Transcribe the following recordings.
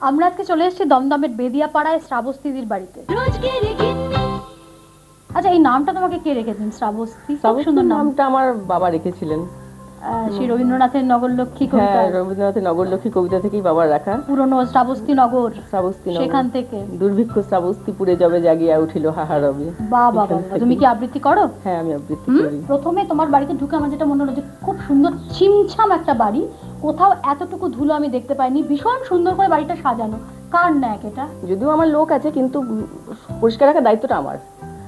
আমরা আজকে চলে এসেছি দমদমের বেদিয়াপাড়ায় শ্রাবস্তিদির বাড়িতে। আচ্ছা, এই নামটা তোমাকে কে রেখেছেন? শ্রাবস্তি, সুন্দর নামটা আমার বাবা রেখেছিলেন। শ্রী রবীন্দ্রনাথের নগরলক্ষ্মী কবিতা, রবীন্দ্রনাথের নগরলক্ষ্মী কবিতা থেকেই বাবার রাখা। পুরনো শ্রাবস্তি নগর, সেখান থেকে দুর্ভিক্ষ শ্রাবস্তিপুরে যবে জাগিয়া উঠিল হাহা রবে। বাবা, তুমি কি আবৃত্তি করো? হ্যাঁ, আমি আবৃত্তি করি। প্রথমে তোমার বাড়িতে ঢুকে আমার যেটা মনে হলো যে খুব সুন্দর ছিমছাম একটা বাড়ি, কোথাও এতটুকু ধুলো আমি দেখতে পাইনি, ভীষণ সুন্দর করে বাড়িটা সাজানো। কার ন্যাক এটা? যদিও আমার লোক আছে, কিন্তু পরিষ্কার রাখার দায়িত্বটা আমার।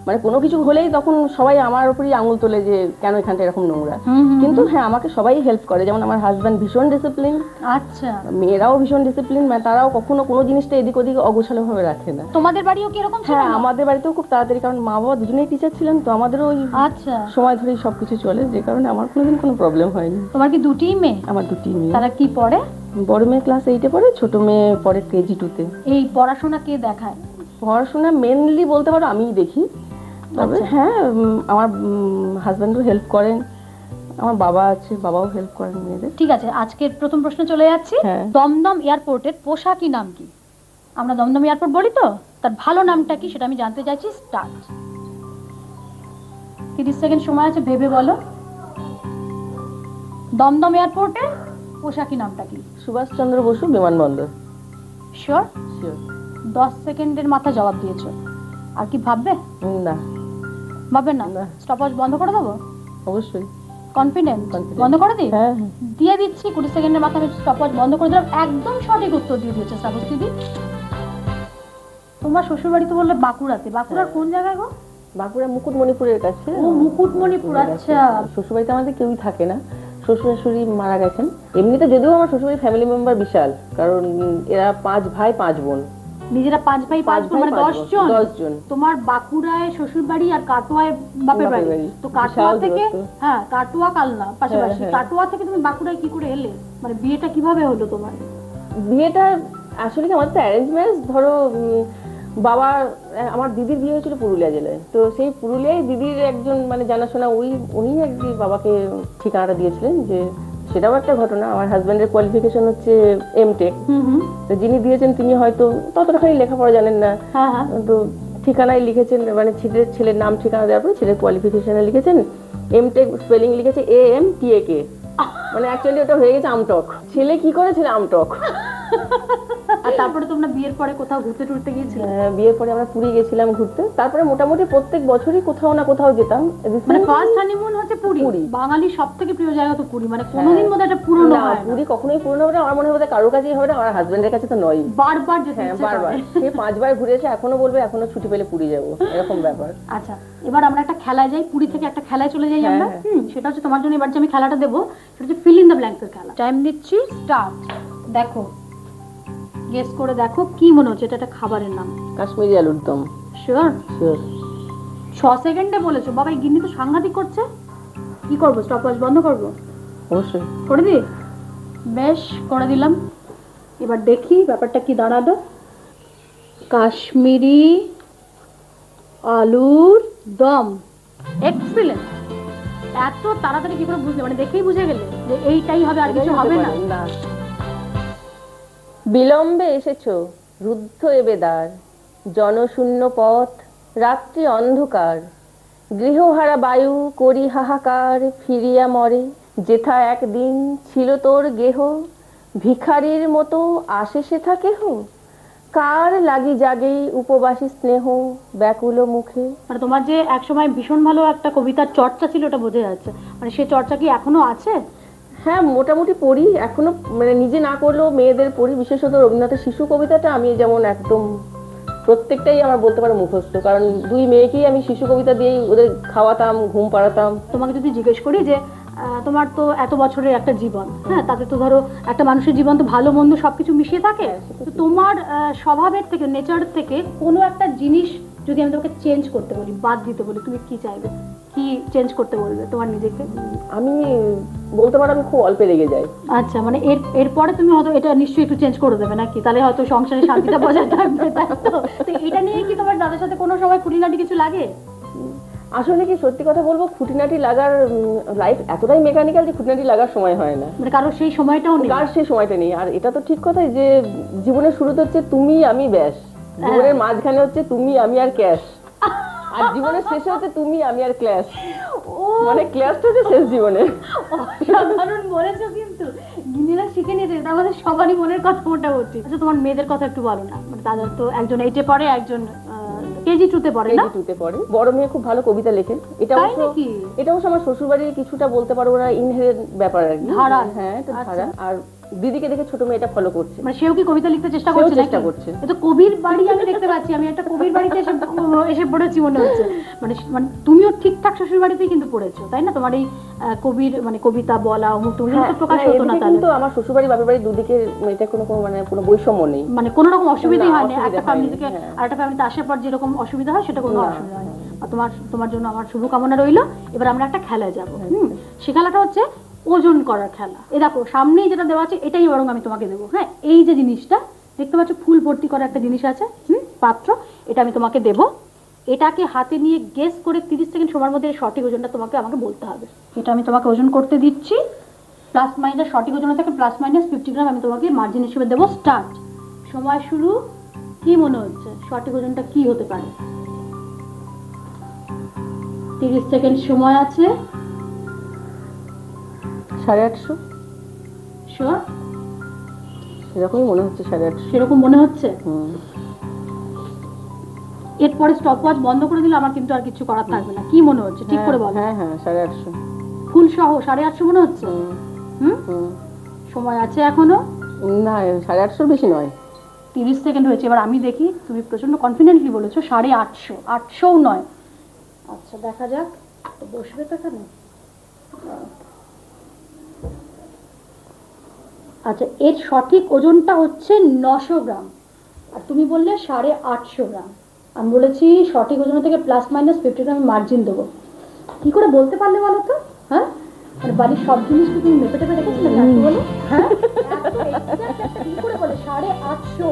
মানে কোনো কিছু হলেই তখন সবাই আমার উপরই আঙুল তোলে যে কেন এখানটা এরকম নোংরা। কিন্তু হ্যাঁ, আমাকে সবাই হেল্প করে। যেমন আমার হাজব্যান্ড ভীষণ ডিসিপ্লিন। আচ্ছা। মেয়েরাও ভীষণ ডিসিপ্লিন, মানে তারাও কখনো কোনো জিনিসটা এদিক ওদিক অগোছালো ভাবে রাখে না। তোমাদের বাড়িও কি এরকম ছিল? হ্যাঁ, আমাদের বাড়িতেও খুব তাড়াতাড়ি, কারণ মা বাবা দুজনেই টিচার ছিলেন, তো আমাদেরও ওই আচ্ছা সময় ধরেই সবকিছু চলে, যে কারণে আমার কোনোদিন কোনো প্রবলেম হয়নি। তোমার কি দুটি মেয়ে? আমার দুটি মেয়ে। তারা কি পড়ে? বড় মেয়ে ক্লাস 8-এ পড়ে, ছোট মেয়ে পড়ে KG 2-তে। এই পড়াশোনা কে দেখায়? পড়াশোনা মেনলি বলতে পারো আমিই দেখি। তবে হ্যাঁ, আমার হাজব্যান্ডও হেল্প করেন, আমার বাবা আছে, বাবাও হেল্প করেন মেয়েদের। ঠিক আছে, আজকের প্রথম প্রশ্ন চলে যাচ্ছি। দমদম এয়ারপোর্টের পোশাকি নাম কি? আমরা দমদম এয়ারপোর্ট বলি তো, তার ভালো নামটা কি সেটা আমি জানতে চাইছি। স্টার্ট। 30 সেকেন্ড সময় আছে, ভেবে বলো। দমদম এয়ারপোর্টের পোশাকি নামটা কি? সুভাষচন্দ্র বসু বিমানবন্দর। শিওর? শিওর। 10 সেকেন্ডের মাথা জবাব দিয়েছো। আর কি ভাববে? না, ভাববে না? স্টপওয়াচ বন্ধ করে দেবো? অবশ্যই। কনফিডেন্ট? বন্ধ করে দিই? হ্যাঁ, দিয়ে দিচ্ছি। 20 সেকেন্ডের মাথায় আমি স্টপওয়াচ বন্ধ করে দিলাম। একদম সঠিক উত্তর দিয়ে দিয়েছে শ্রাবস্তিদি। তোমার শ্বশুর বাড়ি তো বললে বাঁকুড়াতে। বাঁকুড়ার কোন জায়গায় গো? বাঁকুড়া মুকুটমণিপুরের কাছে। ও, মুকুটমণিপুর। আচ্ছা। শ্বশুরবাড়িতে আমাদের কেউই থাকে না, শ্বশুর শাশুড়ি মারা গেছেন। এমনিতে যদিও আমার শ্বশুরবাড়ির ফ্যামিলি মেম্বার বিশাল, কারণ এরা 5 ভাই 5 বোন। নিজেরা 5 ভাই 5 বোন, মানে 10 জন। 10 জন। তোমার বাঁকুড়ায় শ্বশুর বাড়ি আর কাটোয়ায় বাপের বাড়ি। তো কাটোয়া থেকে, হ্যাঁ কাটোয়া কালনা পাশাপাশি, কাটোয়া থেকে তুমি বাঁকুড়ায় কি করে এলে? মানে বিয়েটা কিভাবে হলো তোমার? বিয়েটা আসলে কি আমাদের তো অ্যারেঞ্জ ম্যারেজ। ধরো বাবা, আমার দিদির বিয়ে হয়েছিল পুরুলিয়া জেলায়, তো সেই পুরুলিয়ায় দিদির একজন মানে জানাশোনা উনি একদিন বাবাকে ঠিকানাটা দিয়েছিলেন। যে সেটাও একটা ঘটনা। আমার হাজব্যান্ডের কোয়ালিফিকেশন হচ্ছে এমটেক, তো যিনি দিয়েছেন তিনি হয়তো ততটাখানি লেখাপড়া জানেন না, তো ঠিকানায় লিখেছেন, মানে ছেলের নাম ঠিকানা দেওয়ার পরে ছেলের কোয়ালিফিকেশনে লিখেছেন এমটেক, স্পেলিং লিখেছে AMTAK, মানে অ্যাকচুয়ালি ওটা হয়ে গেছে আমটক। ছেলে কি করে? ছেলে আমটক। আর তারপরে তোমরা বিয়ের পরে কোথাও ঘুরতে টুরতে গিয়েছিলে? হ্যাঁ, বিয়ের পরে আমরা পুরী গেছিলাম ঘুরতে। তারপরে মোটামুটি প্রত্যেক বছরই কোথাও না কোথাও যেতাম। মানে ফার্স্ট হানিমুন হচ্ছে পুরী। বাঙালির সবথেকে প্রিয় জায়গা তো পুরী, মানে কোনোদিন বোধহয় এটা পুরনো হয় না। পুরী কখনোই পুরনো হবে না, আমার মনে হয় কারোর কাছেই হবে না, আমার হাজবেন্ডের কাছে তো নয়। বারবার যেতে ইচ্ছে করে। বারবার সে 5 বার ঘুরে এসে এখনো বলবে এখনো ছুটি পেলে পুরী যাবো, এরকম ব্যাপার। আচ্ছা, এবার আমরা একটা খেলায় যাই। পুরী থেকে একটা খেলায় চলে যাই আমরা। সেটা হচ্ছে তোমার জন্য এবার যে আমি খেলাটা দেবো, সেটা হচ্ছে ফিল ইন দ্য ব্ল্যাঙ্কস এর খেলা। টাইম দিচ্ছি, স্টার্ট। দেখো, গেস করে দেখো কি মনে হচ্ছে এটা একটা খাবারের নাম। কাশ্মীরি আলুর দম। শিওর? শিওর। 6 সেকেন্ডে বলেছো। বাবা, এই গিন্নি তো সাংঘাতিক করছে। কি করবো? স্টপওয়াচ বন্ধ করবো? অবশ্যই করে দিই। বেশ, করে দিলাম। এবার দেখি ব্যাপারটা কি দাঁড়ালো। কাশ্মীরি আলুর দম। এক্সিলেন্ট। এত তাড়াতাড়ি কি করে বুঝলে? মানে দেখেই বুঝে গেলে যে এইটাই হবে, আর কিছু হবে না? বিলম্বে এসেছো, রুদ্ধ এবে দ্বার, জনশূন্য পথ, রাত্রি অন্ধকার, গৃহহারা বায়ু করি হাহাকার, ফিরিয়া মরে যেথা একদিন ছিল তোর গেহ, ভিখারির মতো আসে সেথা কেহ, কার লাগি জাগে উপবাসী স্নেহ ব্যাকুল মুখে। মানে তোমার যে একসময় ভীষণ ভালো একটা কবিতার চর্চা ছিল, ওটা বোঝা যাচ্ছে। মানে সেই চর্চা কি এখনো আছে? হ্যাঁ, মোটামুটি পড়ি এখনো, মানে নিজে না করলেও মেয়েদের পড়ি। বিশেষত রবীন্দ্রনাথের শিশু কবিতাটা আমি যেমন একদম প্রত্যেকটাই আমার বলতে পারো মুখস্থ, কারণ 2 মেয়েকেই আমি শিশু কবিতা দিয়েই ওদের খাওয়াতাম, ঘুম পাড়াতাম। তোমাকে যদি জিজ্ঞেস করি যে তোমার তো এত বছরের একটা জীবন, হ্যাঁ, তাতে তো ধরো একটা মানুষের জীবন তো ভালো মন্দ সবকিছু মিশিয়ে থাকে, তো তোমার স্বভাবের থেকে, নেচার থেকে কোনো একটা জিনিস যদি আমি তোমাকে চেঞ্জ করতে বলি, বাদ দিতে বলি, তুমি কি চাইবে? কি চেঞ্জ করতে বলবে তোমার নিজেকে? আমি বলতে পারো আমি খুব অল্পে রেগে যাই। আচ্ছা, মানে এরপরে তুমি হয়তো এটা নিশ্চয়ই একটু চেঞ্জ করে দেবে নাকি? তাহলে হয়তো সংসারে শান্তিটা বজায় থাকবে, তাই তো? তো এটা নিয়ে কি তোমার দাদার সাথে কোনো সময় খুঁটিনাটি কিছু লাগে? আসলে কি সত্যি কথা বলবো, খুঁটিনাটি লাগার লাইফ এতটাই মেকানিক্যাল যে খুঁটিনাটি লাগার সময় হয় না, মানে কারো সেই সময়টাও নেই। কার সেই সময়টা নেই। আর এটা তো ঠিক কথাই যে জীবনের শুরুতে হচ্ছে তুমি আমি ব্যাস, জীবনের মাঝখানে হচ্ছে তুমি আমি আর ক্যাশ, আর জীবনের শেষে হচ্ছে তুমি আমি আর ক্লাস। মানে ক্লাসটা হচ্ছে শেষ জীবনে। অসাধারণ বলেছো, কিন্তু গিনিরা শিখে নিয়েছে, এটা আমাদের সবারই মনের কথা মোটামুটি। আচ্ছা তোমার মেয়েদের কথা একটু বলো না, মানে তাদের তো একজন 8-এ পড়ে, একজন কেজি 2-তে পড়ে না? কেজি 2-তে পড়ে। বড় মেয়ে খুব ভালো কবিতা লেখে। এটা তাই অবশ্য নাকি? এটা অবশ্য আমার শ্বশুরবাড়ির কিছুটা বলতে পারবো না, ইনহেরেন্ট ব্যাপার আর কি। ধারা। হ্যাঁ, এটা আচ্ছা। ধারা। আর দিদিকে দেখে ছোট মেয়ে এটা ফলো করছে। মানে সেও কি কবিতা লিখতে চেষ্টা সেও করছে? চেষ্টা নাকি? করছে। এটা কবির বাড়ি আমি দেখতে পাচ্ছি, আমি একটা কবির বাড়িতে এসে পড়েছি মনে হচ্ছে। মানে মানে তুমিও ঠিকঠাক শ্বশুর বাড়িতেই কিন্তু পড়েছো, তাই না? তোমার এই কবির মানে কবিতা বলা অমুক তুমি তো প্রকাশ হতো না তাহলে? কিন্তু আমার শ্বশুরবাড়ি বাপের বাড়ি দুদিকে এটা কোনো বৈষম্য নেই, মানে কোনো রকম অসুবিধাই হয় না, অসুবিধা একটা হয়নি, ফ্যামিলি থেকে হ্যাঁ। আরেকটা ফ্যামিলিতে আসার পর যেরকম অসুবিধা হয় সেটা কোনো অসুবিধা হয় না। আর তোমার জন্য আমার শুভকামনা রইলো। এবার আমরা একটা খেলায় যাবো। সে খেলাটা হচ্ছে ওজন করার খেলা। এ দেখো সামনেই যেটা দেওয়া আছে এটাই বরং আমি তোমাকে দেবো। হ্যাঁ, এই যে জিনিসটা দেখতে পাচ্ছ ফুল ভর্তি করা একটা জিনিস আছে, পাত্র, এটা আমি তোমাকে দেবো। এটাকে হাতে নিয়ে গেস করে 30 সেকেন্ড সময়ের মধ্যে সঠিক ওজনটা আমাকে বলতে হবে। এটা আমি তোমাকে ওজন করতে দিচ্ছি, প্লাস মাইনাস, সঠিক ওজন থেকে প্লাস মাইনাস 50 গ্রাম আমি তোমাকে মার্জিন হিসেবে দেবো। স্টার্ট। সময় শুরু। কি মনে হচ্ছে সঠিক ওজনটা কি হতে পারে? 30 সেকেন্ড সময় আছে। 850। শিওর? সেরকমই মনে হচ্ছে 850। সেরকম মনে হচ্ছে? এরপরে স্টপ ওয়াচ বন্ধ করে দিলে আমার কিন্তু আর কিছু করার থাকবে না। কি মনে হচ্ছে ঠিক করে বলো? হ্যাঁ হ্যাঁ 850। ফুল সহ 850 মনে হচ্ছে? সময় আছে এখনো? না 850 বেশি নয়। 30 সেকেন্ড হয়েছে। এবার আমি দেখি, তুমি প্রচন্ড কনফিডেন্টলি বলেছো 850, 800ও নয়। আচ্ছা দেখা যাক, তো বসবে তো এখানে। আচ্ছা এর সঠিক ওজনটা হচ্ছে 900 গ্রাম, আর তুমি বললে 850 গ্রাম। আমি বলেছি সঠিক ওজন থেকে প্লাস মাইনাস 50 গ্রাম মার্জিন দেবো। কি করে বলতে পারলে বলো তো? হ্যাঁ, মানে বাড়ির সব জিনিস কি তুমি মেপে টেপে রেখেছিলে নাকি বলো? হ্যাঁ, কি করে বলে 850?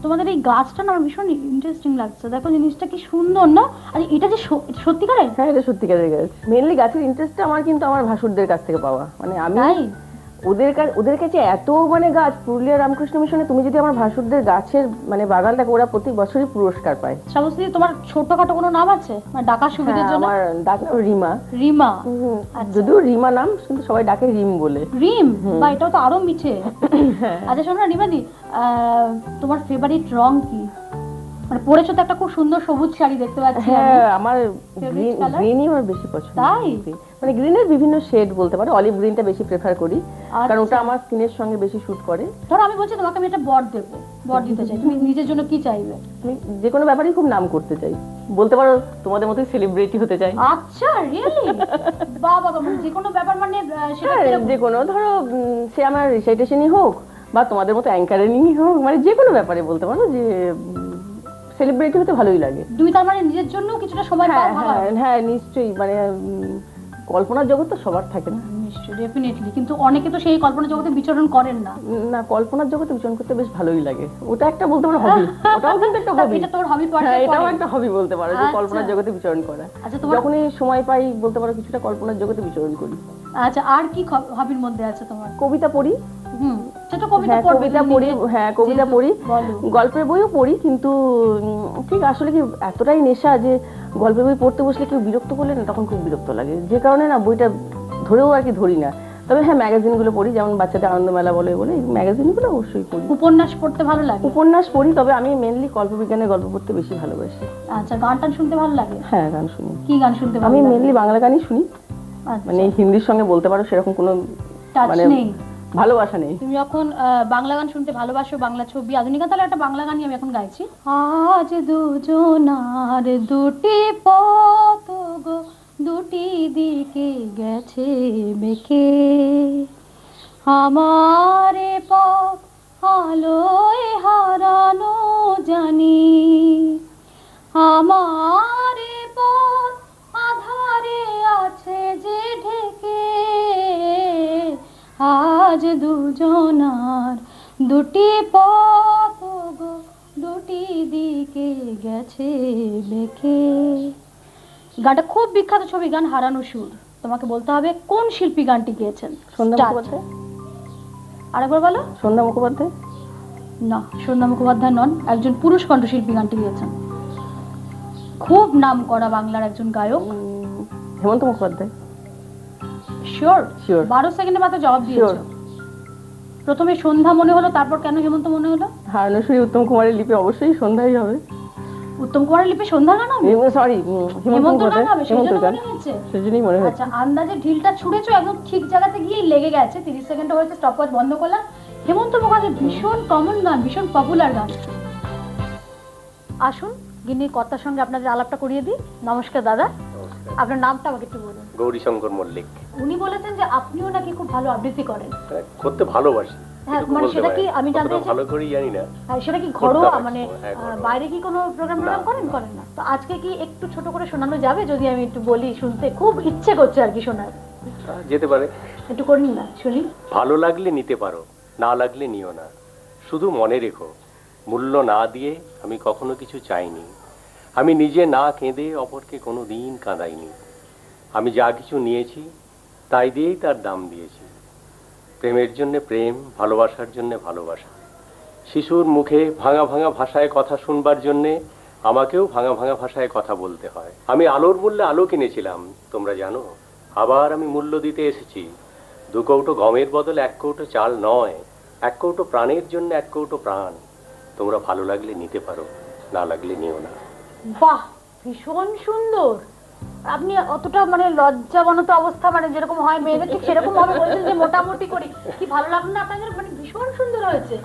তোমাদের এই গাছটা না আমার ভীষণ ইন্টারেস্টিং লাগছে। দেখো জিনিসটা কি সুন্দর না? আর এটা যে সত্যিকারের? হ্যাঁ, এটা সত্যিকারের গাছ। মেইনলি গাছের ইন্টারেস্টটা আমার কিন্তু আমার ভাসুরদের কাছ থেকে পাওয়া। মানে আমি ওদের কাছে এত মানে গাছ, পুরুলিয়া রামকৃষ্ণ মিশনে তুমি যদি আমার ভাসুরদের গাছের মানে বাগানটাকে, ওরা প্রতি বছরই পুরস্কার পায়। সমস্ত। তোমার ছোটখাটো কোনো নাম আছে মানে ডাকার সুবিধার জন্য? আমার ডাক নাম রিমা। রিমা? যদিও রিমা নাম, কিন্তু সবাই ডাকে রিম বলে। রিম? বা এটাও তো আরো মিঠে। আচ্ছা শোনো না রিমাদি, তোমার ফেভারিট রং কি? মানে পরেছো তো একটা খুব সুন্দর সবুজ শাড়ি দেখতে পাচ্ছি। হ্যাঁ, আমার গ্রিনই আমার বেশি পছন্দ। তাই? মানে গ্রিনের বিভিন্ন শেড বলতে পারো, অলিভ গ্রিনটা বেশি প্রেফার করি, কারণ ওটা আমার স্কিনের সঙ্গে বেশি শুট করে। ধরো আমি বলছি তোমাকে আমি একটা বর দেবো, বর দিতে চাই, তুমি নিজের জন্য কি চাইবে? আমি যে কোনো ব্যাপারেই খুব নাম করতে চাই, বলতে পারো তোমাদের মতোই সেলিব্রিটি হতে চাই। আচ্ছা রিয়েলি? বাবা বাবা, যে কোনো ব্যাপার মানে সেটা যে কোনো, ধরো সে আমার রিসাইটেশনই হোক বা তোমাদের মতো অ্যাঙ্কারিংই হোক, মানে যে কোনো ব্যাপারে বলতে পারো যে সেলিব্রিটি হতে ভালোই লাগে। তুমি তার মানে নিজের জন্য কিছুটা সময় পাও? হ্যাঁ নিশ্চয়ই, মানে কল্পনার জগৎ তো সবার থাকে না। নিশ্চয়ই, ডেফিনেটলি। কিন্তু অনেকে তো সেই কল্পনার জগতে বিচরণ করেন না। না, কল্পনার জগতে বিচরণ করতে বেশ ভালোই লাগে। ওটা একটা বলতে পারো হবি। ওটাও কিন্তু একটা হবি। এটা তোর হবি? হ্যাঁ, এটাও একটা হবি বলতে পারো, যে কল্পনার জগতে বিচরণ করা। আচ্ছা যখনই সময় পাই বলতে পারো কিছুটা কল্পনার জগতে বিচরণ করি। আচ্ছা আর কি হবির মধ্যে আছে তোমার? কবিতা পড়ি। সেটা কবিতা পড়ি। হ্যাঁ, কবিতা পড়ি। গল্পের বইও পড়ি, কিন্তু ঠিক আসলে কি এতটাই নেশা যে গল্পের বই পড়তে বসলে কেউ বিরক্ত করলে না, তখন খুব বিরক্ত লাগে, যে কারণে না বইটা ধরেও আর কি ধরি না। তবে হ্যাঁ, ম্যাগাজিনগুলো পড়ি, যেমন বাচ্চাদের আনন্দমেলা বলে এই ম্যাগাজিনগুলো অবশ্যই পড়ি। উপন্যাস পড়তে ভালো লাগে? উপন্যাস পড়ি, তবে আমি মেইনলি কল্পবিজ্ঞানের গল্প পড়তে বেশি ভালোবাসি। আচ্ছা গান টান শুনতে ভালো লাগে? হ্যাঁ, গান শুনি। কি গান শুনতে ভালো আমি লাগে? মেইনলি বাংলা গানই শুনি। মানে হিন্দির সঙ্গে বলতে পারো সেরকম কোনো মানে ভালোবাসা নেই। তুমি যখন বাংলা গান শুনতে ভালোবাসো, বাংলা ছবি, আধুনিকা, তাহলে একটা বাংলা গানই আমি এখন গাইছি। আজ দুজনার দুটি পথ গো দুটি দিকে গেছে বেঁকে, আমার পথ আলোয় হারানো জানি, আমার পথ আজ দুজনার দুটি পথ গো দুটি দিকে গেছে বেঁকে। গানটা খুব বিখ্যাত ছবি গান হারানো সুর। তোমাকে বলতে হবে কোন শিল্পী গানটি গেয়েছেন। সন্ধ্যা Start. মুখোপাধ্যায়। আরেকবার বলো। সন্ধ্যা মুখোপাধ্যায়। না, সন্ধ্যা মুখোপাধ্যায় নন, একজন পুরুষ কণ্ঠশিল্পী গানটি গেয়েছেন, খুব নাম করা বাংলার একজন গায়ক। হেমন্ত মুখোপাধ্যায়। শিওর? Sure. 12 সেকেন্ডে মাত্র জবাব দিয়েছো। প্রথমে সন্ধ্যা মনে হলো, তারপর কেন হেমন্ত মনে হলো? হারানো সুরে উত্তম কুমারের লিপি অবশ্যই সন্ধ্যাই হবে। উত্তম কুমারের লিপি সন্ধ্যা গান হবে? সরি, হেমন্ত গান মুখোপাধ্যায়। হবে, হেমন্ত সেজন্য গান, মনে হচ্ছে। সেজন্যই মনে হচ্ছে। আচ্ছা, আন্দাজে ঢিলটা ছুঁড়েছো, একদম ঠিক জায়গাতে গিয়ে লেগে গেছে। 30 সেকেন্ড হয়েছে, স্টপওয়াচ বন্ধ করলাম। হেমন্ত মুখোপাধ্যায় ভীষণ কমন গান, ভীষণ পপুলার গান। আসুন গিন্নির কর্তার সঙ্গে আপনাদের আলাপটা করিয়ে দিই। নমস্কার দাদা, আপনার নামটা আমাকে একটু বলুন। গৌরীশঙ্কর মল্লিক। উনি বলেছেন যে আপনিও নাকি খুব ভালো আবৃত্তি করেন। করতে ভালোবাসি। হ্যাঁ, মানে সেটা কি আমি জানতে চাই, ভালো করেই জানি না। সেটা কি ঘরোয়া, করতে মানে হ্যাঁ, ঘরোয়া। বাইরে কি কোনো প্রোগ্রাম করেন? করেন না। তো আজকে কি একটু ছোট করে শোনানো যাবে? যদি আমি একটু বলি, শুনতে খুব ইচ্ছে করছে আর কি শোনার। যেতে পারে। একটু করিন না, শুনি। ভালো লাগলে নিতে পারো, না লাগলে নিও না। শুধু মনে রেখো, মূল্য না দিয়ে আমি কখনো কিছু চাইনি। আমি নিজে না কেঁদে অপরকে কোনো দিন কাঁদাইনি। আমি যা কিছু নিয়েছি তাই দিয়েই তার দাম দিয়েছি। প্রেমের জন্য প্রেম, ভালোবাসার জন্য ভালোবাসা। শিশুর মুখে ভাঙা ভাঙা ভাষায় কথা শুনবার জন্যে আমাকেও ভাঙা ভাঙা ভাষায় কথা বলতে হয়। আমি আলোর মূল্যে আলো কিনেছিলাম, তোমরা জানো। আবার আমি মূল্য দিতে এসেছি। 2 কৌটো গমের বদলে 1 কৌটো চাল নয়, 1 কৌটো প্রাণের জন্য 1 কৌটো প্রাণ। তোমরা ভালো লাগলে নিতে পারো, না লাগলে নিও না। বাহ, ভীষণ সুন্দর। আপনি অতটা মানে লজ্জাবনত অবস্থা, মানে যেরকম হয় মেয়েদের, ঠিক সেরকম ভাবে বলছেন যে মোটামুটি করি। কি ভালো লাগলো না আপনাদের? মানে ভীষণ সুন্দর হয়েছে।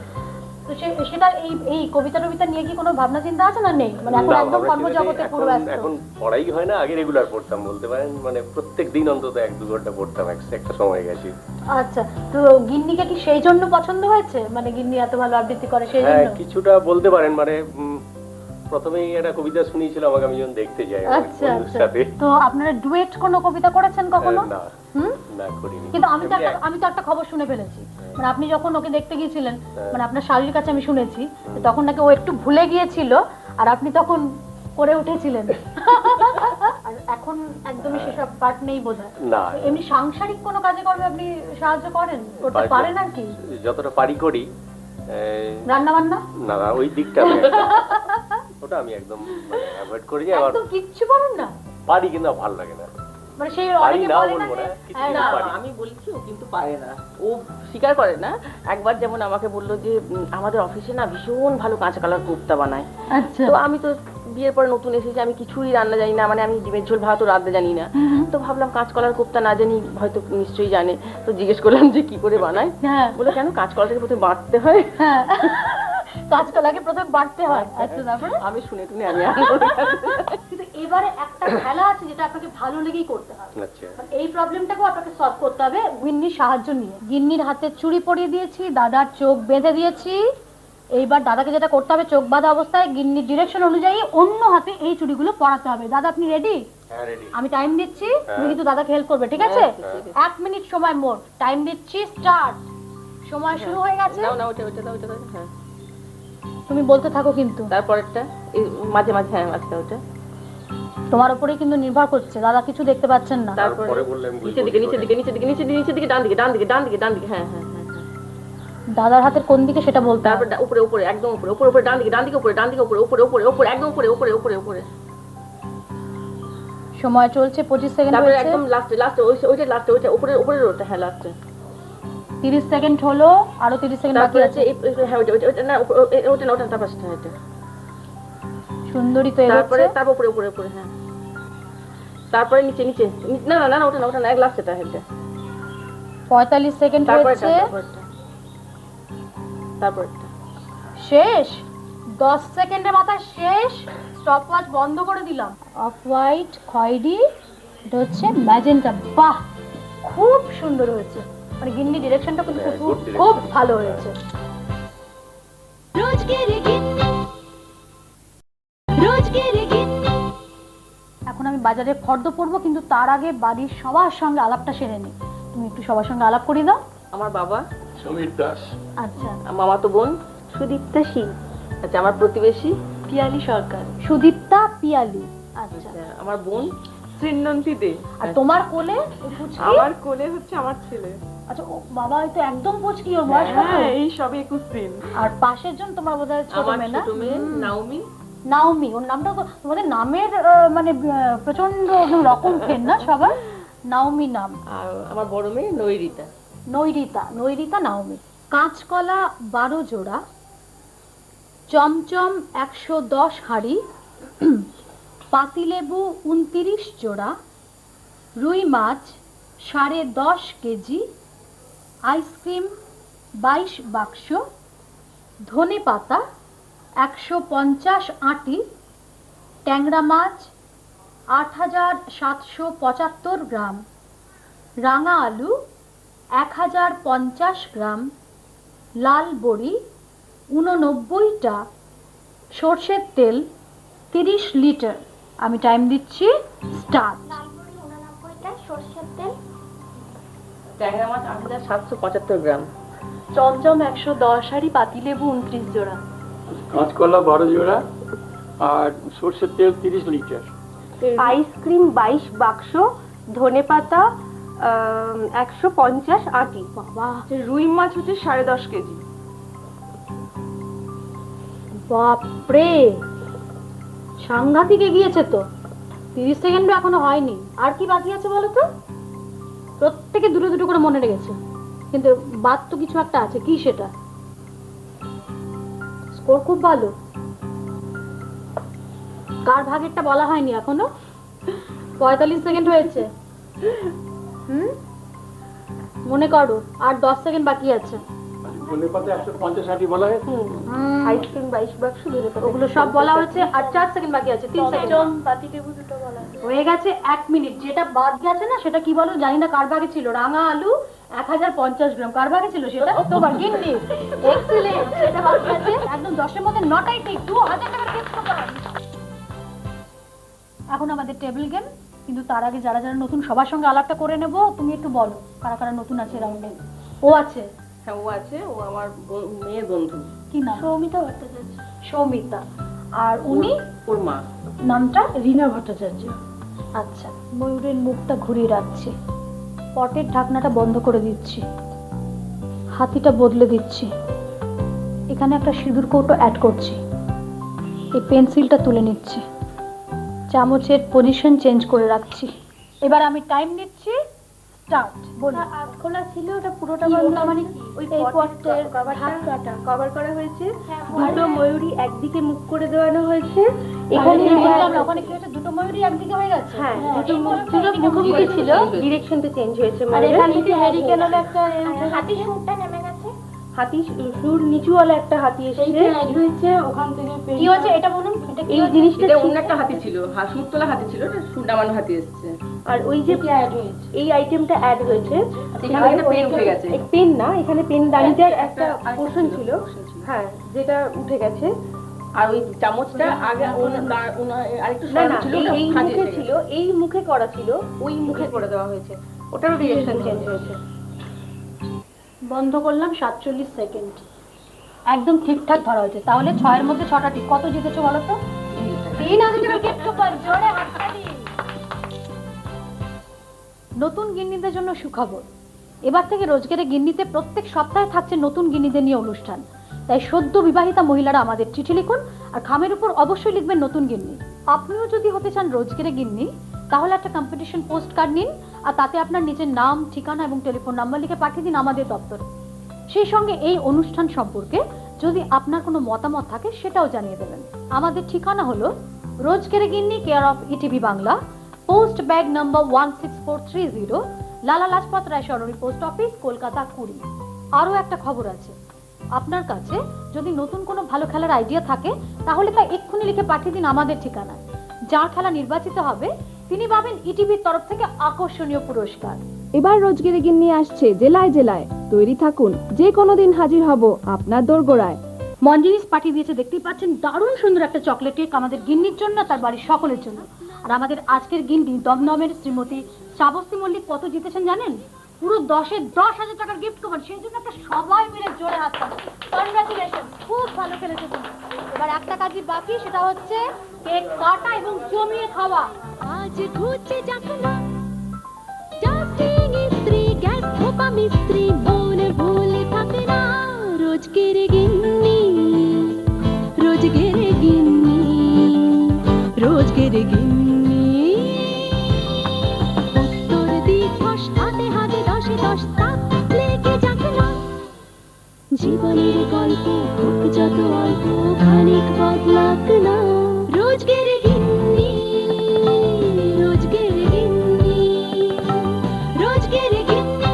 তো সেটা এই কবিতা টবিতা নিয়ে কি কোনো ভাবনা চিন্তা আছে না নেই? মানে এখন না, একদম ভাবনা কর্মজগতে চিন্তা পুরো নেই। ব্যস্ত। এখন পড়াই হয় না, আগে রেগুলার পড়তাম বলতে পারেন। মানে প্রত্যেক দিন অন্তত 1-2 ঘন্টা পড়তাম, একটা সময় গেছি। আচ্ছা, তো গিন্নিকে কি সেই জন্য পছন্দ হয়েছে? মানে গিন্নি এত ভালো আবৃত্তি করে সেই হ্যাঁ, জন্য? কিছুটা বলতে পারেন। মানে প্রথমেই একটা কবিতা শুনিয়েছিল আমাকে, আমি যখন দেখতে যাই আমার আচ্ছা বন্ধুর আচ্ছা। সাথে। তো আপনারা ডুয়েট কোনো কবিতা করেছেন কখনো? না, হুম? না করিনি। কিন্তু আমি তো একটা খবর শুনে ফেলেছি। মানে আপনি যখন ওকে দেখতে গিয়েছিলেন, মানে আপনার শালীর কাছে আমি শুনেছি, তখন নাকি ও একটু ভুলে গিয়েছিল আর আপনি তখন করে উঠেছিলেন। আর এখন একদমই সেসব পার্ট নেই বোধহয়। না, এমনি সাংসারিক কোনো কাজে কর্মে আপনি সাহায্য করেন, করতে পারেন আর কি? যতটা পারি করি। রান্না বান্না? না না, ওই দিকটা ওটা আমি একদম অ্যাভয়েড করি। আবার একদম কিচ্ছু পারেন না? পারি, কিন্তু ভালো লাগে না। মানে সেই পারি অনেকে না বলে না বলবো যে না, কিছু হ্যাঁ, না, পারি। আমি বলছি ও কিন্তু পারে না, ও স্বীকার করে না। একবার যেমন আমাকে বললো যে আমাদের অফিসে না ভীষণ ভালো কাঁচা কলার কোপ্তা বানায়। আচ্ছা। তো আমি তো বিয়ের পরে নতুন এসেছি, আমি কিছুই রান্না জানি না, মানে আমি ডিমের ঝোল ভাতও রাঁধতে জানি না। তো ভাবলাম কাঁচকলার কোপ্তা না জানি, হয়তো নিশ্চয়ই জানে। তো জিজ্ঞেস করলাম যে কি করে বানায়। হ্যাঁ। বলে কেন, কাঁচকলাটাকে প্রথমে বাটতে হয়। হ্যাঁ, কাঁচকলাকে প্রথমে বাটতে হয়। আচ্ছা, তারপরে? আমি শুনে টুনে আমি আনবো। কিন্তু এবারে একটা খেলা আছে যেটা আপনাকে ভালো লেগেই করতে হবে। আচ্ছা, মানে এই প্রবলেমটাকেও আপনাকে সলভ করতে হবে গিন্নির সাহায্য নিয়ে। গিন্নির হাতে চুড়ি পরিয়ে দিয়েছি, দাদার চোখ বেঁধে দিয়েছি। এইবার দাদাকে যেটা করতে হবে, চোখ বাঁধা অবস্থায় গিন্নির ডিরেকশন অনুযায়ী অন্য হাতে এই চুড়িগুলো পরাতে হবে। দাদা, আপনি রেডি? হ্যাঁ, রেডি। আমি টাইম দিচ্ছি, তুমি কিন্তু দাদাকে হেল্প করবে, ঠিক আছে? 1 মিনিট সময় মোট টাইম দিচ্ছি, স্টার্ট। সময় শুরু হয়ে গেছে। নাও না, ওটা ওটা দাও, ওটা দাও। হ্যাঁ, তুমি বলতে থাকো কিন্তু। তারপরেরটা এই মাঝে মাঝে, হ্যাঁ মাঝটা ওটা। তোমার উপরেই কিন্তু নির্ভর করছে, দাদা কিছু দেখতে পাচ্ছেন না। তারপরে বললে আমি নিচের দিকে, নিচের দিকে, নিচের দিকে, নিচের দিকে, নিচের দিকে, ডান দিকে, ডান দিকে, ডান দিকে, ডান দিকে। হ্যাঁ হ্যাঁ হ্যাঁ। দাদার হাতের কোন দিকে সেটা বলতে হবে। তারপর উপরে উপরে, একদম উপরে উপরে উপরে, ডান দিকে, ডান দিকে, উপরে, ডান দিকে, উপরে উপরে উপরে উপরে, একদম উপরে উপরে উপরে উপরে। সময় চলছে, 25 সেকেন্ড তারপরে হয়েছে। একদম লাস্টে লাস্টে, ওইটা লাস্টে, ওইটা উপরে উপরে ওটা, হ্যাঁ লাস্টে। 30 সেকেন্ড হলো, আরো 30 সেকেন্ড বাকি তারপরে আছে। আছে হ্যাঁ, ওইটা ওইটা না, ওটা না, ওটা তারপর এটা সুন্দরী তো তারপরে, এগোচ্ছে। তারপর উপরে উপরে উপরে, হ্যাঁ। তারপরে নিচে নিচে, না না না, ওটা না, ওটা না, এক লাস্টে, এটা 45 সেকেন্ড তারপরে, হয়েছে। তারপরে শেষ। 10 সেকেন্ডের মাথায় শেষ। স্টপওয়াচ বন্ধ করে দিলাম। অফ হোয়াইট, খয়েরি, এটা হচ্ছে ম্যাজেন্টা। বাহ, খুব সুন্দর হয়েছে। মানে গিন্নি ডিরেকশনটা কিন্তু হ্যাঁ, খুব good direction। খুব ভালো হয়েছে। এখন আমি বাজারে ফর্দ পড়বো, কিন্তু তার আগে বাড়ির সবার সঙ্গে আলাপটা সেরে নিই। তুমি একটু সবার সঙ্গে আলাপ করিয়ে দাও। আমার বাবা, সমীর দাস। আচ্ছা, মামাতো বোন, সুদীপ্তা সিং, আচ্ছা আমার প্রতিবেশী, পিয়ালি সরকার, সুদীপ্তা পিয়ালি। আচ্ছা, আচ্ছা আমার বোন, শ্রীনন্তী দে। আর তোমার কোলে ওই পুচকি? আমার কোলে হচ্ছে আমার ছেলে। আচ্ছা, ও বাবা হয়তো একদম পুচকি, ওর বয়স কত? হ্যাঁ, এই সবে 21 দিন। আর পাশের জন তোমার বোধহয় ছোট আমার মেয়ে না? ছোট মেয়ে নাওমি। নাওমি, ওর নামটা তো তোমাদের নামের মানে প্রচন্ড রকম ফেন না সবার, নাওমি নাম। আর আমার বড় মেয়ে নৈরিতা। নৈরিতা নাওমি। কাঁচকলা 12 জোড়া, চমচম 110 হাঁড়ি, পাতিলেবু 29 জোড়া, রুই মাছ 10.5 কেজি, আইসক্রিম 22 বাক্স, ধনে পাতা 150 আঁটি, ট্যাংরা মাছ 8775 গ্রাম, রাঙা আলু 1050 গ্রাম, লাল বড়ি 89টা, সর্ষের তেল 30 লিটার। আমি টাইম দিচ্ছি, স্টার্ট। ট্যাংরা মাছ 8775 গ্রাম, চমচম 110 হাঁড়ি, পাতিলেবু 29 জোড়া। কাঁচকলা 12 জোড়া আর সর্ষের তেল 30 লিটার। আইসক্রিম 22 বাক্স, ধনেপাতা 150 আঁটি, বাবা, রুই মাছ হচ্ছে 10.5 কেজি। বাপরে, সাংঘাতিক এগিয়েছে তো। 30 সেকেন্ডও এখনো হয়নি। আর কি বাকি আছে বলো তো? প্রত্যেকে দুটো দুটো করে মনে রেখেছে, কিন্তু বাদ তো কিছু একটা আছে। কি সেটা? স্কোর খুব ভালো। কার ভাগেরটা বলা হয়নি এখনো। 45 সেকেন্ড হয়েছে। মনে করো, আর 10 সেকেন্ড বাকি আছে। ধনেপাতা 150 আঁটি বলা হয়েছে। আইসক্রিম 22 বাক্স, ধনেপাতা ওগুলো সব বলা হয়েছে, আর 4 সেকেন্ড বাকি আছে। 3 সেকেন্ড চমচম, পাতিলেবু দুটো বলা আছে। হয়ে গেছে। 1 মিনিট। যেটা বাদ গেছে না, সেটা কি বলো? জানি না কার ভাগে ছিল। রাঙা আলু 1050 গ্রাম। কার ভাগে ছিল সেটা? তোমার গিন্নি। এক্সিলেন্ট। সেটা বাকি আছে। একদম 10 এর মধ্যে 9টাই ঠিক। 2000 টাকার গিফট কুপন। এখন আমাদের টেবিল গেম, কিন্তু তার আগে যারা যারা নতুন সবার সঙ্গে আলাপটা করে নেব। তুমি একটু বলো কারা কারা নতুন আছে রাউন্ডে। ও আছে? হ্যাঁ ও আছে, ও আমার মেয়ের বন্ধু। কি নাম? সৌমিতা ভট্টাচার্য। সৌমিতা। আর উনি? ওর মা। নামটা? রীনা ভট্টাচার্য। আচ্ছা, ময়ূরের মুখটা ঘুরিয়ে রাখছি, পটের ঢাকনাটা বন্ধ করে দিচ্ছি, হাতিটা বদলে দিচ্ছি, এখানে একটা সিঁদুর কৌটো অ্যাড করছি, এই পেন্সিলটা তুলে নিচ্ছি, চামচের পজিশন চেঞ্জ করে রাখছি। এবার আমি টাইম নিচ্ছি, স্টার্ট। বলি। খোলা ছিল, ওটা পুরোটা কি, বন্ধ। ওটা মানে কি? ওই পটের ঢাকনাটা কভার করা হয়েছে। দুটো ময়ূরী একদিকে মুখ করে দেওয়ানো হয়েছে। এখানে এখানে বুঝলাম না, ওখানে কি হচ্ছে? দুটো ময়ূরই একদিকে হয়ে গেছে। হ্যাঁ, দুটো এই মুখ ময়ূরটা দুটো এদিকে মুখোমুখি ছিল, হয়েছে। ডিরেকশনটা চেঞ্জ হয়েছে। আর ময়ূরের। এখান থেকে হ্যারিকেন হলো একটা হাতি সুরটা নেমে গেছে। হাতি সুর নিচুওয়ালা একটা হাতি এসেছে। ওখান থেকে কি হচ্ছে এটা বলুন। এটা কি এই হচ্ছে? জিনিসটা এটা অন্য একটা হাতি ছিল, সুরতলা হাতি ছিল, এটা সুরডামানো হাতি এসেছে। আর ওই যে এই আইটেমটা অ্যাড হয়েছে। এখানে একটা পেন উঠে গেছে। পেন না, এখানে পেন দানিটার একটা আরেকটা পোর্শন ছিল। হ্যাঁ, যেটা উঠে গেছে। আর ওই চামচটা আগে আরেকটু না সরানো না, ছিল, ওটা এই খাঁজে মুখে এসে ছিল, গেছে। এই মুখে করা ছিল, ওই মুখে করে দেওয়া হয়েছে। ওটারও ডিরেকশন চেঞ্জ হয়েছে। বন্ধ করলাম। 47 সেকেন্ড। একদম ঠিকঠাক ধরা হয়েছে। তাহলে 6 এর মধ্যে 6টা ঠিক। কত জিতেছো বলো তো? 3000 টাকা গিফট কুপন। জোরে হাততালি। নতুন গিন্নিদের জন্য সুখবর। এবার থেকে রোজগারে গিন্নিতে প্রত্যেক সপ্তাহে থাকছে নতুন গিন্নিদের নিয়ে অনুষ্ঠান। তাই সদ্য বিবাহিতা মহিলারা আমাদের চিঠি লিখুন, আর খামের উপর অবশ্যই লিখবেন নতুন গিন্নি। আপনিও যদি হতে চান রোজগারে গিন্নি, তাহলে একটা কম্পিটিশন পোস্ট কার্ড নিন, আর তাতে আপনার নিজের নাম, ঠিকানা এবং টেলিফোন নাম্বার লিখে পাঠিয়ে দিন আমাদের দপ্তরে। সেই সঙ্গে এই অনুষ্ঠান সম্পর্কে যদি আপনার কোনো মতামত থাকে সেটাও জানিয়ে দেবেন। আমাদের ঠিকানা হলো রোজকেরে গিন্নি, care of ETV Bangla, post bag number 16430, Lala Lajpat Rai Sarani, post office, Kolkata 20। আরও একটা খবর আছে, আপনার কাছে যদি নতুন কোনো ভালো খেলার আইডিয়া থাকে তাহলে তা এক্ষুনি লিখে পাঠিয়ে দিন আমাদের ঠিকানায়। যার খেলা নির্বাচিত হবে তিনি পাবেন ইটিভির তরফ থেকে আকর্ষণীয় পুরস্কার। এবার রোজগেরে গিন্নি আসছে জেলায় জেলায়। তৈরি থাকুন, যে কোনো দিন হাজির হব আপনার দোরগোড়ায়। মঞ্জিনিস পাঠিয়ে দিয়েছে, দেখতেই পাচ্ছেন, দারুণ সুন্দর একটা চকলেট কেক আমাদের গিন্নির জন্য, তার বাড়ির সকলের জন্য। আর আমাদের আজকের গিন্নি দমদমের শ্রীমতী শ্রাবস্তী মল্লিক কত জিতেছেন জানেন? পুরো 10,000 টাকার গিফট কুপন, সেই জন্য একটা সবাই মিলে জোরে হাত তালি। কনগ্রাচুলেশন, খুব ভালো খেলেছো তুমি। এবার একটা কাজই বাকি, সেটা হচ্ছে কেক কাটা এবং জমিয়ে খাওয়া। আজ ঘুরছে যাকনা জাস্টিং স্ত্রী গ্যাস ধোপা মিস্ত্রি মন ভুলে থাকে না রোজকের গিন্নি রোজকের গিন্নি রোজকের গিন্নি উত্তর দিক ফস হাতে হাতে 10 তাপ লেগে যাকনা জীবনের গল্প হোক যত অল্প খানিক বদলাক না রোজকের গিন্নি রোজকের গিন্নি রোজকের গিন্নি।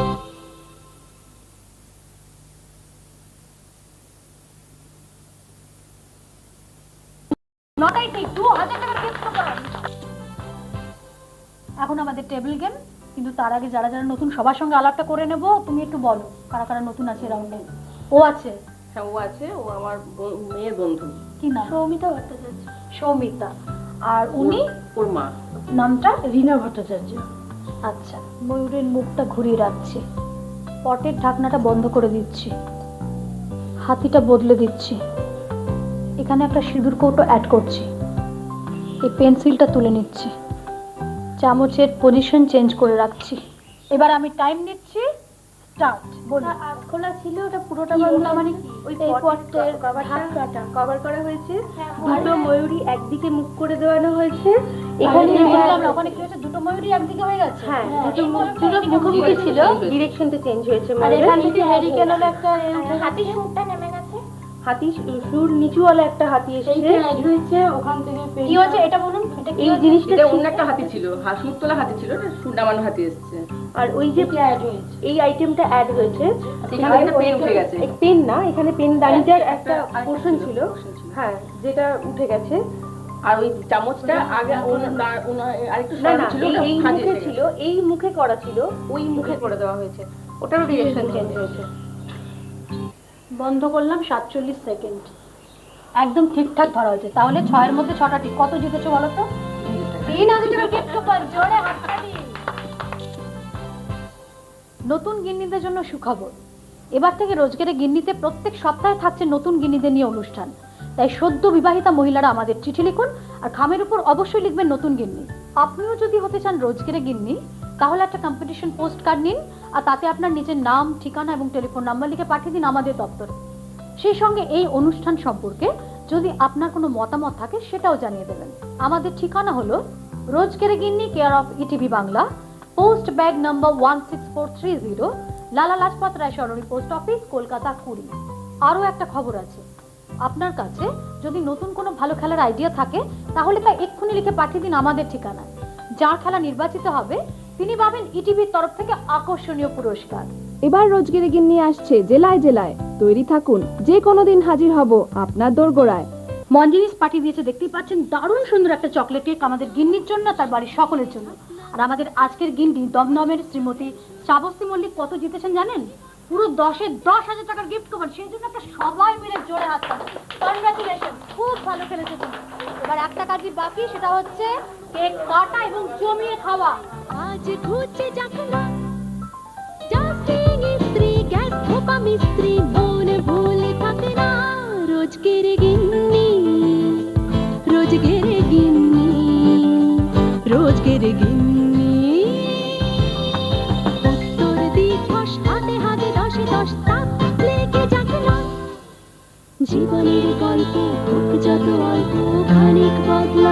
লটাই ঠিক 2,000 টাকার গিফট কুপন। এখন আমাদের টেবিল গেম, কিন্তু তার আগে যারা যারা নতুন সবার সঙ্গে আলাপটা করে নেব। তুমি একটু বলো কারা কারা নতুন আছে রাউন্ডে। ও আছে, হ্যাঁ ও আছে, ও আমার মেয়ের বন্ধু, কি নাম? সৌমিতা ভট্টাচার্য। সৌমিতা। আর উনি ওর মা। নামটা? রীনা ভট্টাচার্য। আচ্ছা, ময়ূরের মুখটা ঘুরিয়ে রাখছি, পটের ঢাকনাটা বন্ধ করে দিচ্ছি, হাতিটা বদলে দিচ্ছি, এখানে একটা সিঁদুর কৌটো অ্যাড করছি, এই পেন্সিলটা তুলে নিচ্ছি, চামচের পজিশন চেঞ্জ করে রাখছি। এবার আমি টাইম নিচ্ছি, স্টার্ট। বলি। আজ খোলা ছিল, ওটা পুরোটা কি বন্ধ। ওটা মানে কি? ওই এই পটের ঢাকনাটা কভার করা হয়েছে। দুটো ময়ূরী একদিকে মুখ করে দেওয়ানো হয়েছে। এখানে এখানে বললাম না, ওখানে কি হয়েছে? দুটো ময়ূরী একদিকে হয়ে গেছে। হ্যাঁ, এই দুটো মুখোমুখি ছিল, হয়েছে। ডিরেকশনটা চেঞ্জ হয়েছে। আর ময়ূরের। এখান থেকে হ্যারিকেন হলো একটা হাতি সুরটা নেমে গেছে। হাতি সুর নিচুওয়ালা একটা হাতি এসেছে। কি হয়েছে এটা বলুন। এটা কি এই হয়েছে? জিনিসটা এটা অন্য একটা হাতি ছিল, সুরতলা হাতি ছিল, এটা সুর নামানো হাতি এসছে। আর ওই যে এই আইটেমটা অ্যাড হয়েছে, এখানে একটা পেন উঠে গেছে। পেন না, এখানে পেন দানিটার একটা আরেকটা পোর্শন ছিল। হ্যাঁ, হ্যাঁ, যেটা উঠে গেছে। আর ওই চামচটা আগে আরেকটু না সরানো না, ছিল, এই ওটা ভাঁজে মুখে এসে ছিল, এই মুখে করা ছিল, ওই মুখে করে দেওয়া হয়েছে। ওটারও ডিরেকশন চেঞ্জ হয়েছে। বন্ধ করলাম 47 সেকেন্ড। একদম ঠিকঠাক ধরা হয়েছে। তাহলে 6 এর মধ্যে 6টা ঠিক। কত জিতেছো বলো তো? 3,000 টাকা গিফট কুপন। জোরে হাততালি। নতুন গিন্নিদের জন্য সুখবর, এবার থেকে রোজগেরে গিন্নিতে প্রত্যেক সপ্তাহে থাকছে নতুন গিন্নিদের নিয়ে অনুষ্ঠান। তাই সদ্য বিবাহিতা মহিলারা আমাদের চিঠি লিখুন, আর খামের উপর অবশ্যই লিখবেন নতুন গিন্নি। আপনিও যদি হতে চান রোজগেরে গিন্নি, তাহলে একটা কম্পিটিশন পোস্ট কার্ড নিন, আর তাতে আপনার নিজের নাম, ঠিকানা এবং টেলিফোন নাম্বার লিখে পাঠিয়ে দিন আমাদের দপ্তরে। সেই সঙ্গে এই অনুষ্ঠান সম্পর্কে যদি আপনার কোনো মতামত থাকে সেটাও জানিয়ে দেবেন। আমাদের ঠিকানা হলো রোজগেরে গিন্নি, care of ETV Bangla, post bag number 16430, Lala Lajpat Rai Sarani, post office, Kolkata 20। আরও একটা খবর আছে, আপনার কাছে যদি নতুন কোনো ভালো খেলার আইডিয়া থাকে তাহলে তা এক্ষুনি লিখে পাঠিয়ে দিন আমাদের ঠিকানায়। যার খেলা নির্বাচিত হবে তিনি পাবেন ইটিভির তরফ থেকে আকর্ষণীয় পুরস্কার। এবার রোজগেরে গিন্নি আসছে জেলায় জেলায়, তৈরি থাকুন, যে কোনো দিন হাজির হব আপনার দোরগোড়ায়। মঞ্জিনিস পাঠিয়ে দিয়েছে, দেখতেই পাচ্ছেন, দারুণ সুন্দর একটা চকলেট কেক আমাদের গিন্নির জন্য, তার বাড়ির সকলের জন্য। আর আমাদের আজকের গিন্নি দমদমের শ্রীমতী শ্রাবস্তী মল্লিক কত জিতেছেন জানেন? পুরো 10,000 টাকার গিফট কুপন, সেই জন্য একটা সবাই মিলে জোরে হাত তালি। কনগ্রাচুলেশন, খুব ভালো খেলেছো তুমি। এবার একটা কাজই বাকি, সেটা হচ্ছে কেক কাটা এবং জমিয়ে খাওয়া। আজ ঘুরছে যাকনা জাস্টিং স্ত্রী গ্যাস ধোপা মিস্ত্রি মন ভুলে থাকে না রোজকের গিন্নি রোজকের গিন্নি রোজকের গিন্নি উত্তর দিক ফস হাতে হাতে 10 তাপ লেগে যাকনা জীবনের গল্প হোক যত অল্প খানিক বদলা